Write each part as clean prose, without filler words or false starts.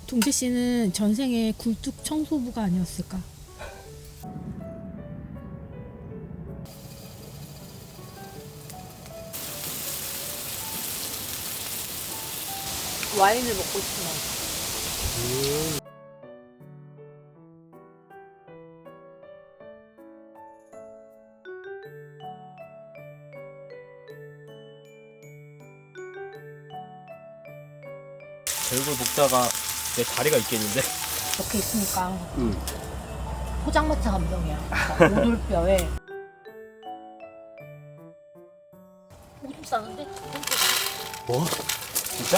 동재 씨는 전생에 굴뚝 청소부가 아니었을까? 와인을 먹고 싶으면. 얼굴 볶다가 내 다리가 있겠는데? 이렇게 있으니까 응. 포장마차 감성이야. 오돌뼈에. 오줌 싸는데? 뭐? 진짜?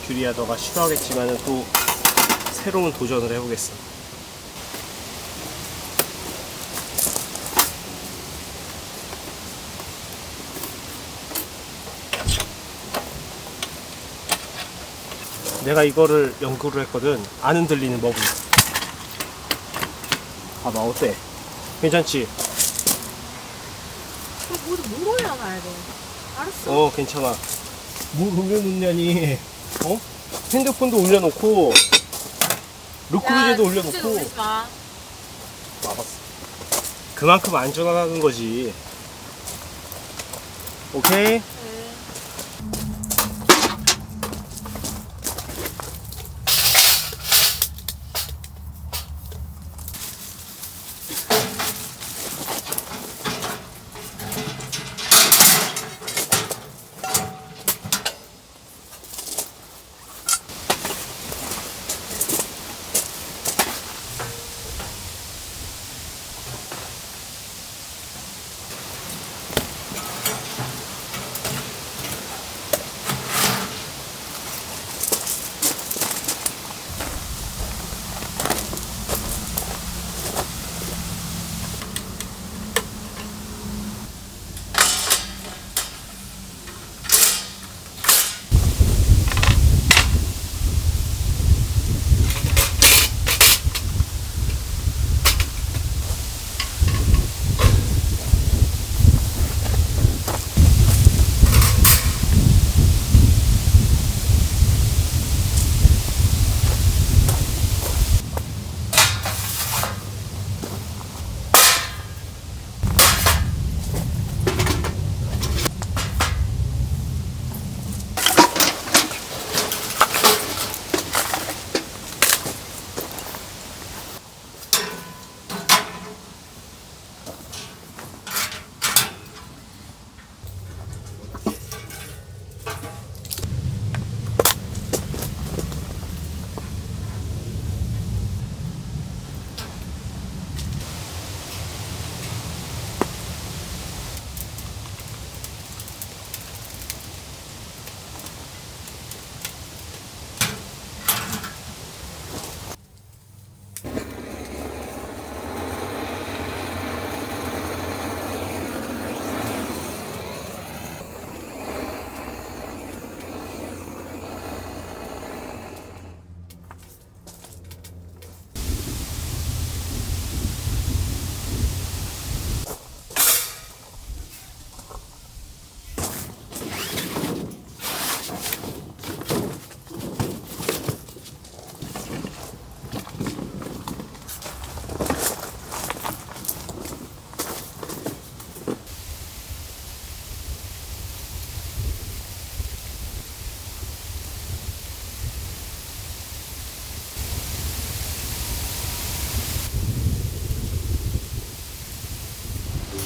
규리야, 너가 싫어하겠지만 또 새로운 도전을 해보겠어. 내가 이거를 연구를 했거든. 안 흔들리는 법을. 봐봐, 어때? 괜찮지? 물 올라가야 돼. 알았어. 괜찮아. 뭘 올려놓냐니. 핸드폰도 올려놓고 루크루제도 올려놓고. 와봤어. 그만큼 안전하다는 거지. 오케이?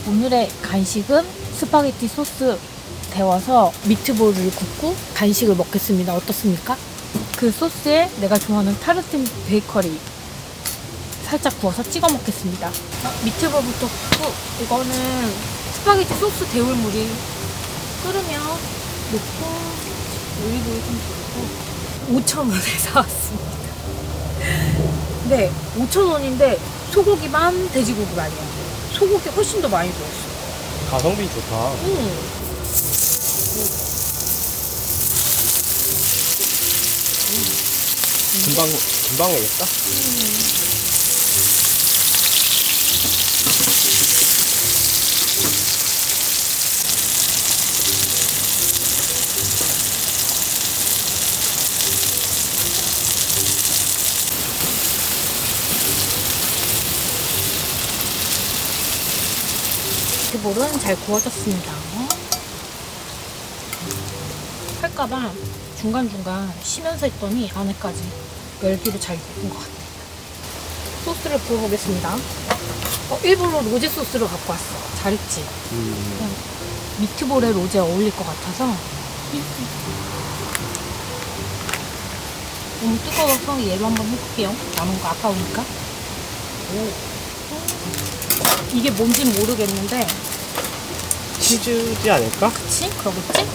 오늘의 간식은 스파게티 소스 데워서 미트볼을 굽고 간식을 먹겠습니다. 어떻습니까? 그 소스에 내가 좋아하는 타르틴 베이커리 살짝 구워서 찍어 먹겠습니다. 미트볼부터 굽고 이거는 스파게티 소스 데울 물이 끓으면 넣고 올리브오일 좀 두르고 5,000원에 사왔습니다. 네, 5,000원인데 소고기만 돼지고기만이야. 소고기 훨씬 더 많이 들었어. 가성비 좋다. 금방 되겠다. 미트볼은 잘 구워졌습니다. 할까봐 중간중간 쉬면서 했더니 안에까지 열기로 잘 익은 것 같아요. 소스를 부어보겠습니다. 일부러 로제 소스를 갖고 왔어. 잘 익지? 그냥 미트볼에 로제 어울릴 것 같아서. 너무 뜨거워서 얘로 한번 해볼게요. 남은 거 아까우니까. 이게 뭔진 모르겠는데 치즈지 않을까? 그치? 그러겠지?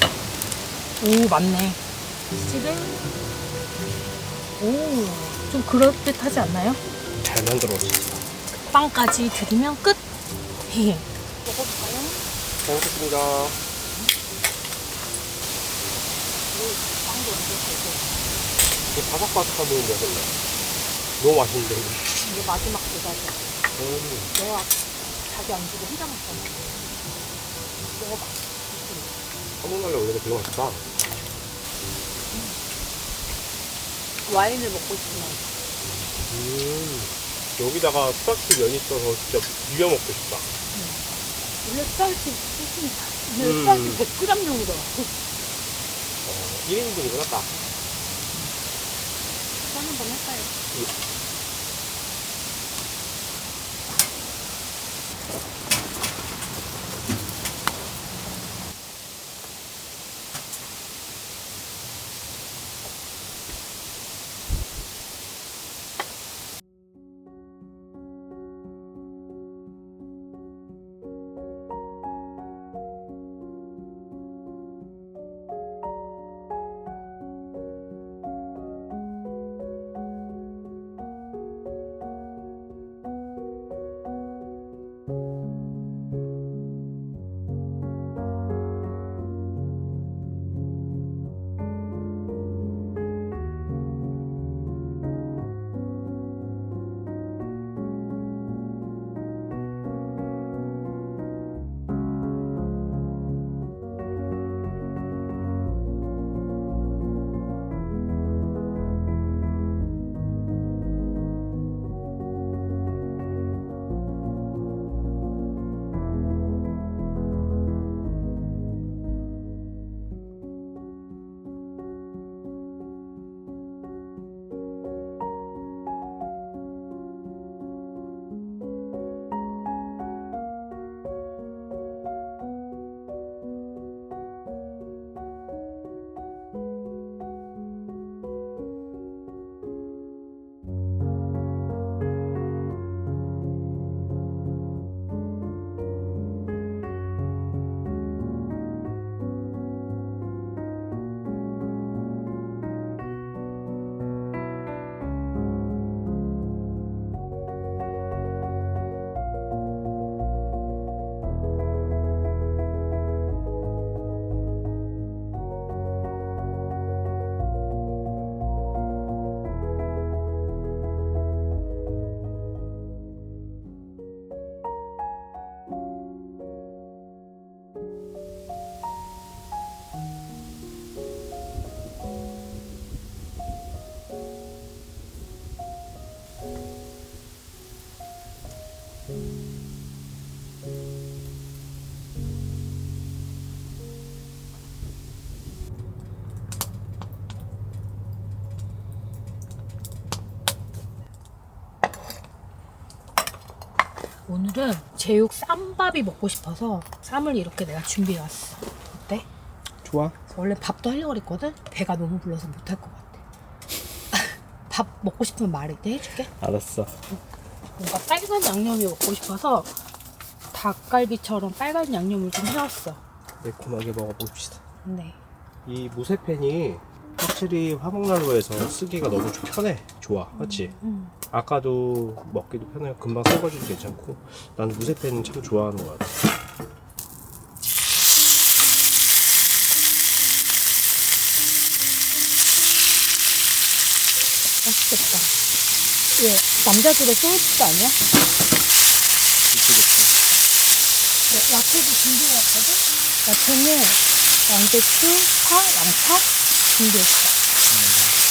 오 맞네. 치즈를 좀 그럴듯하지 않나요? 잘 만들었어. 빵까지 드리면 끝. 먹어볼까요? 잘 먹겠습니다. 빵도 완전 되고. 이게 바삭바삭한 부분 먹었네. 너무 맛있는데. 이게 마지막 대사죠. 내가 자기 안 주고 혼자 먹잖아. 먹어봐. 한국말로 원래 되게 맛있다. 와인을 먹고 싶으면 여기다가 스파게티 면이 있어서 진짜 비벼 먹고 싶다. 원래 스파게티 소스는 스파게티 100g 정도더라고. 1인분이구나 딱. 짠 한번 할까요? 오늘은 제육 쌈밥이 먹고 싶어서 쌈을 이렇게 내가 준비해왔어. 어때? 좋아. 원래 밥도 하려고 그랬거든? 배가 너무 불러서 못할 것 같아. 밥 먹고 싶으면 말해. 때 해줄게. 알았어. 뭔가 빨간 양념이 먹고 싶어서 닭갈비처럼 빨간 양념을 좀 해왔어. 매콤하게 먹어봅시다. 네. 이 무쇠팬이 확실히 화목난로에서 쓰기가 너무 편해. 좋아. 맞지? 아까도 먹기도 편해요. 금방 설거지도 괜찮고. 나는 무쇠팬은 참 좋아하는 것 같아. 맛있겠다. 왜? 남자들의 소울푸드 아니야? 야채도 준비해왔거든? 야채는 양배추, 파, 양파 준비했어.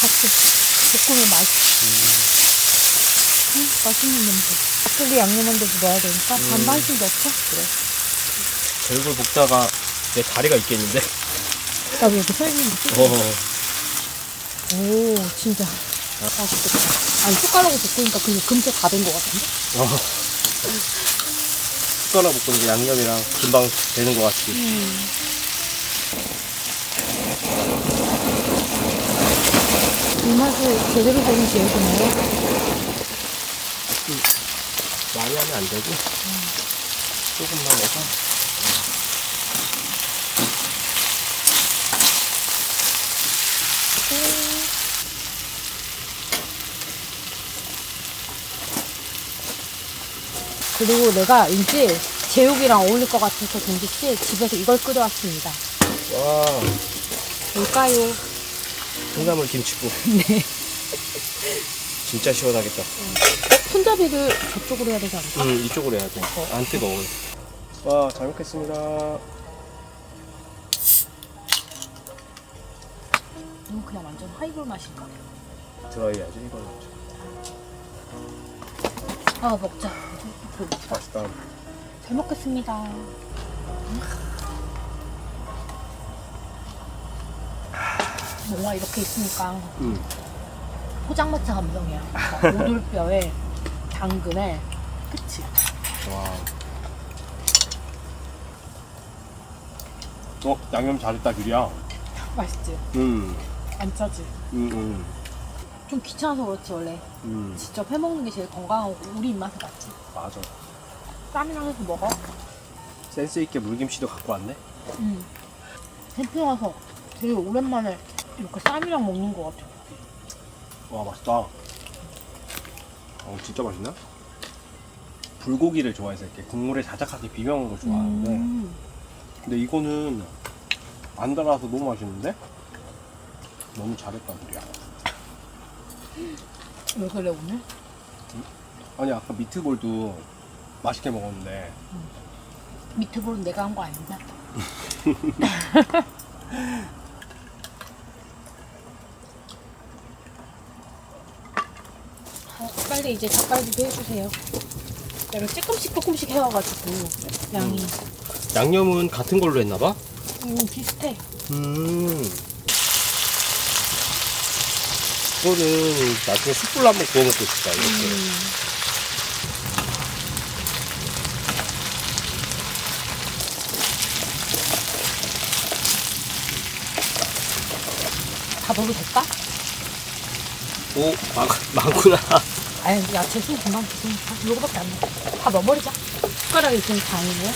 같이 볶으면 맛있어. 맛있는 냄새. 닭고기 양념한데도 넣어야 되니까 반반씩 넣자. 그래. 제육을 볶다가 내 다리가 있겠는데? 나 왜 이렇게 서 있는 거지? 오, 진짜 맛있겠다. 아니, 숟가락으로 볶으니까 그냥 금세 다 된 것 같은데? 숟가락 볶은 양념이랑 금방 되는 것 같지? 이 맛을 제대로 되는 제육이네요. 많이 하면 안 되고 조금만 해서 그리고 내가 이제 제육이랑 어울릴 것 같아서 동기씨 집에서 이걸 끓여왔습니다. 와 뭘까요? 콩나물 김치국. 네. 진짜 시원하겠다. 손잡이를 저쪽으로 해야 되지 않을까? 이쪽으로 해야 돼. 안 뜨거워. 와, 잘 먹겠습니다. 이건 그냥 완전 하이볼 맛인가? 드라이야지 이거는. 아, 먹자. 맛있다. 잘 먹겠습니다. 뭔가 이렇게 있으니까 포장마차 감성이야. 오돌뼈에 당근에 그치? 와. 양념 잘했다, 규리야. 맛있지? 안 짜지? 좀 귀찮아서 그렇지 원래 직접 해먹는 게 제일 건강하고 우리 입맛에 맞지? 맞아. 쌈이랑 해서 먹어? 센스 있게 물김치도 갖고 왔네. 캠핑 와서 되게 오랜만에 이렇게 쌈이랑 먹는 것 같아. 와, 맛있다. 진짜 맛있나? 불고기를 좋아해서 이렇게 국물에 자작하게 비벼 먹는 걸 좋아하는데 근데 이거는 안 달아서 너무 맛있는데? 너무 잘했다, 규리야. 왜 그래 오늘? 아니, 아까 미트볼도 맛있게 먹었는데 미트볼은 내가 한 거 아닌가? 빨리 이제 닭갈비도 해주세요. 내가 조금씩 해와가지고 양이 양념은 같은 걸로 했나봐? 비슷해. 이거는 나중에 숯불로 한번 구워 먹고 싶다, 이렇게. 다 넣어도 될까? 오, 많구나. 아니 야채 좀 금방 드시니까 이거밖에 안 넣어. 다 넣어버리자. 숟가락이 있으면 다행이네.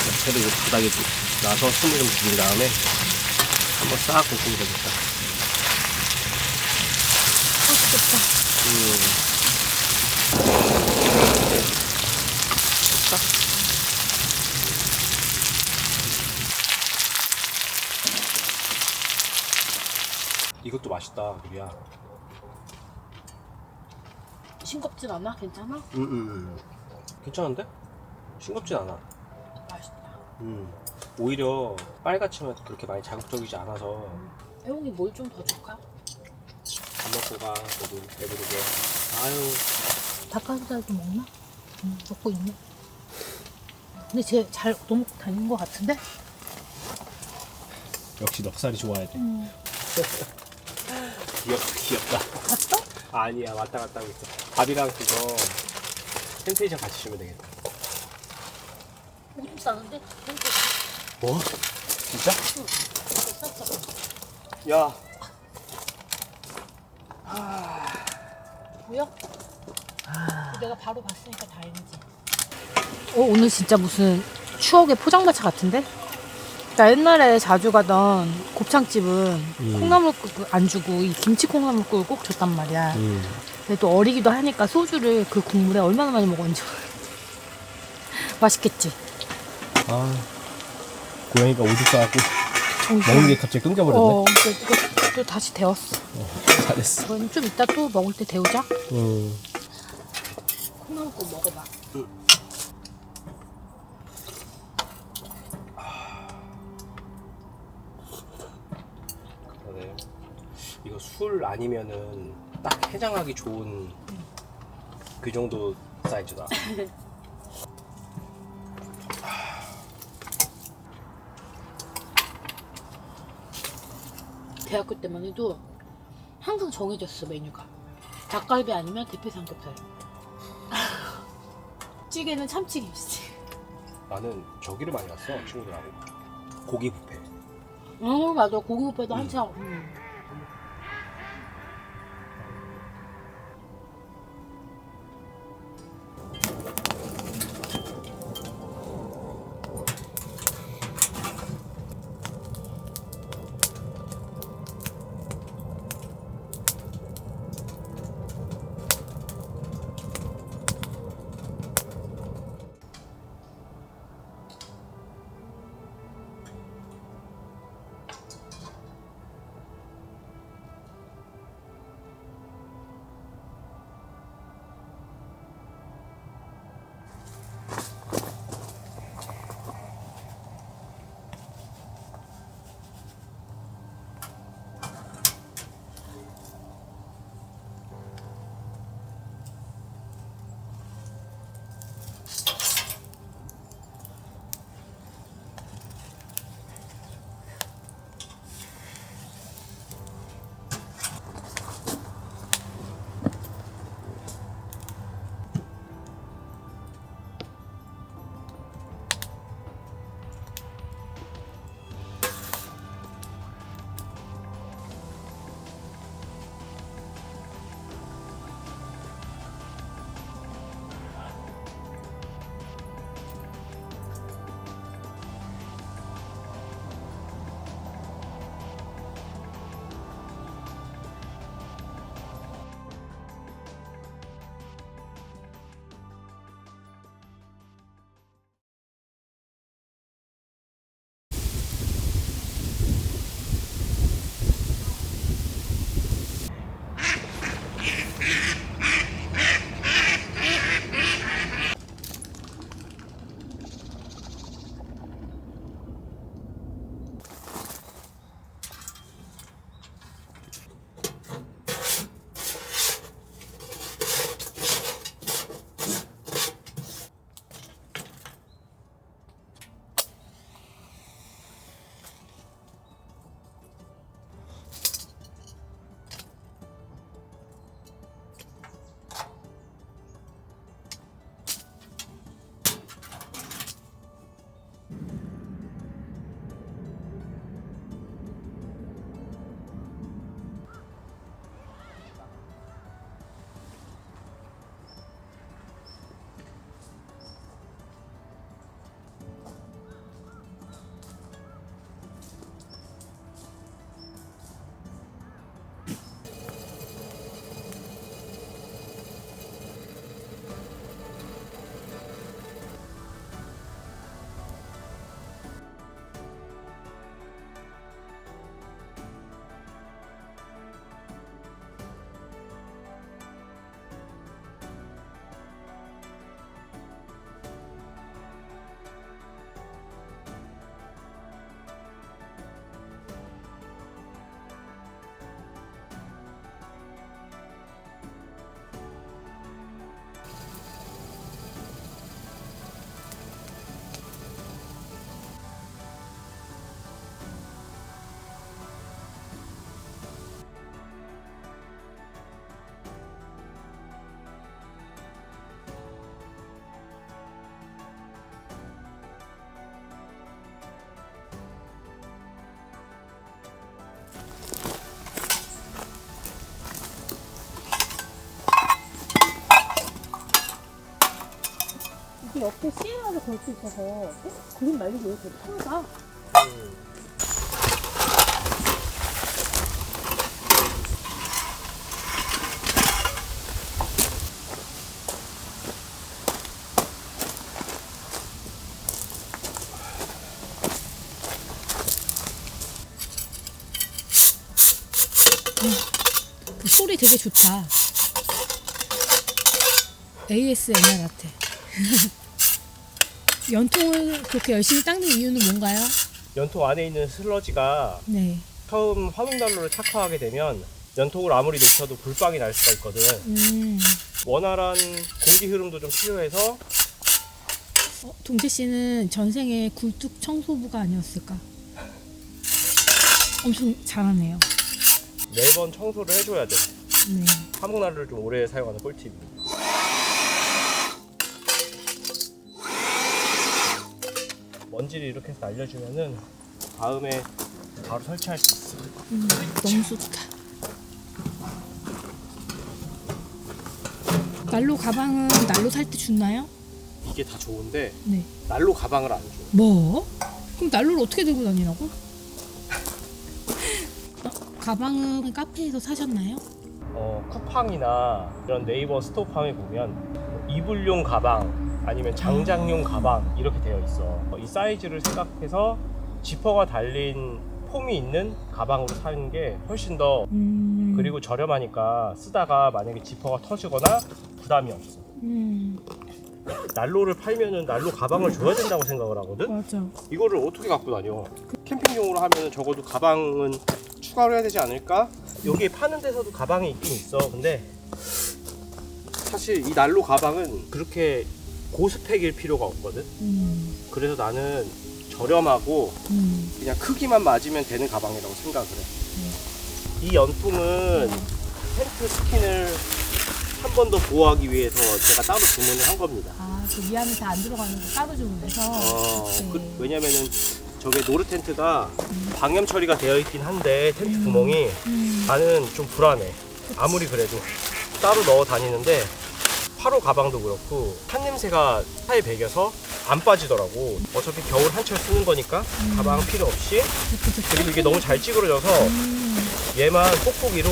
야채를 이렇게 바닥에 놔서 숨을 좀 죽인 다음에 한번 싹 볶으면 되겠다. 맛있겠다. 됐다. 이것도 맛있다, 규리야. 싱겁진 않아? 괜찮아? 괜찮은데? 싱겁진 않아. 맛있다. 오히려 빨갛지만 그렇게 많이 자극적이지 않아서 애용이 뭘 좀 더 줄까? 밥 먹고 가, 너도 배부르게. 아유. 닭가슴살도 먹나? 먹고 있네. 근데 쟤 잘 얻어먹고 다니는 것 같은데? 역시 넉살이 좋아야 돼. 귀엽다. 봤어? 아니야, 왔다 갔다 하고 있어. 밥이랑 그거 센세이션 같이 주면 되겠다. 오줌 싸는데? 뭐? 진짜? 쌌어. 야, 보여? 내가 바로 봤으니까 다행이지. 오늘 진짜 무슨 추억의 포장마차 같은데? 나 옛날에 자주 가던 곱창집은 콩나물국 안 주고 이 김치 콩나물국을 꼭 줬단 말이야. 근데 또 어리기도 하니까 소주를 그 국물에 얼마나 많이 먹었는지 맛있겠지? 아, 고양이가 오줌 싸갖고 정신. 먹는 게 갑자기 끊겨버렸네. 이거 또 다시 데웠어. 잘했어. 이건 좀 이따 또 먹을 때 데우자. 음. 콩나물국 먹어봐. 그러네. 이거 술 아니면은 딱 해장하기 좋은 그 정도 사이즈다. 대학교 때만 해도 항상 정해졌어 메뉴가. 닭갈비 아니면 대패 삼겹살. 찌개는 참치김치. 나는 저기를 많이 갔어, 친구들하고. 고기 뷔페. 맞아. 고기 뷔페도 한참. 옆에 시에라를 걸 수 있어서 그림 말리기 되게 편하다. 그 소리 되게 좋다. ASMR 같아. 연통을 그렇게 열심히 닦는 이유는 뭔가요? 연통 안에 있는 슬러지가 네. 처음 화목난로를 착화하게 되면 연통을 아무리 높여도 불빵이 날 수가 있거든. 원활한 공기 흐름도 좀 필요해서. 동재 씨는 전생에 굴뚝 청소부가 아니었을까? 엄청 잘하네요. 매번 청소를 해줘야 돼. 네. 화목난로를 좀 오래 사용하는 꿀팁입니다. 먼지를 이렇게 해서 날려주면은 다음에 바로 설치할 수 있어. 너무 좋다. 난로 가방은 난로 살 때 줬나요? 이게 다 좋은데 네. 난로 가방을 안 줘. 뭐? 그럼 난로를 어떻게 들고 다니라고? 가방은 카페에서 사셨나요? 쿠팡이나 이런 네이버 스토어팜에 보면 이불용 가방 아니면 장작용 가방 이렇게 되어 있어. 이 사이즈를 생각해서 지퍼가 달린 폼이 있는 가방으로 사는 게 훨씬 더 그리고 저렴하니까 쓰다가 만약에 지퍼가 터지거나 부담이 없어. 난로를 팔면은 난로 가방을 줘야 된다고 생각을 하거든. 맞아. 이거를 어떻게 갖고 다녀? 캠핑용으로 하면은 적어도 가방은 추가로 해야 되지 않을까? 여기 파는 데서도 가방이 있긴 있어. 근데 사실 이 난로 가방은 그렇게 고스펙일 필요가 없거든. 그래서 나는 저렴하고 그냥 크기만 맞으면 되는 가방이라고 생각을 해. 이 연통은 텐트 스킨을 한 번 더 보호하기 위해서 제가 따로 주문을 한 겁니다. 아, 그 미안해 다 안 들어가는 거 따로 주문해서. 왜냐면은 저게 노르 텐트가 방염 처리가 되어 있긴 한데 텐트 구멍이 나는 좀 불안해. 아무리 그래도 따로 넣어 다니는데 8호 가방도 그렇고 탄 냄새가 차에 배겨서 안 빠지더라고. 어차피 겨울 한철 쓰는 거니까 가방 필요 없이. 그리고 이게 너무 잘 찌그러져서 얘만 뽁뽁이로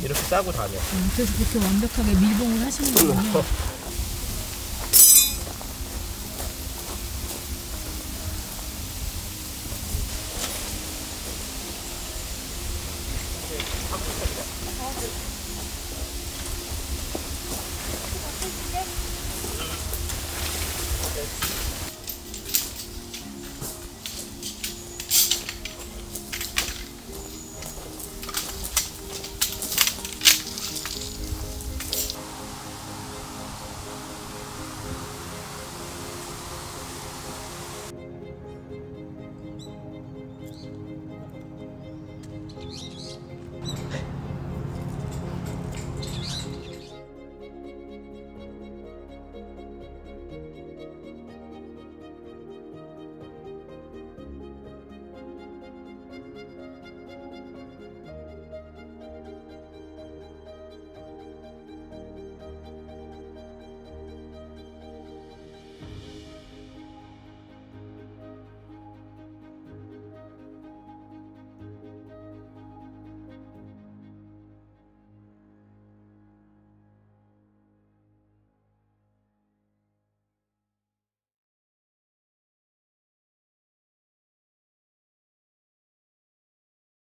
이렇게 싸고 다녀. 그래서 그렇게 완벽하게 밀봉을 하시는 거군요.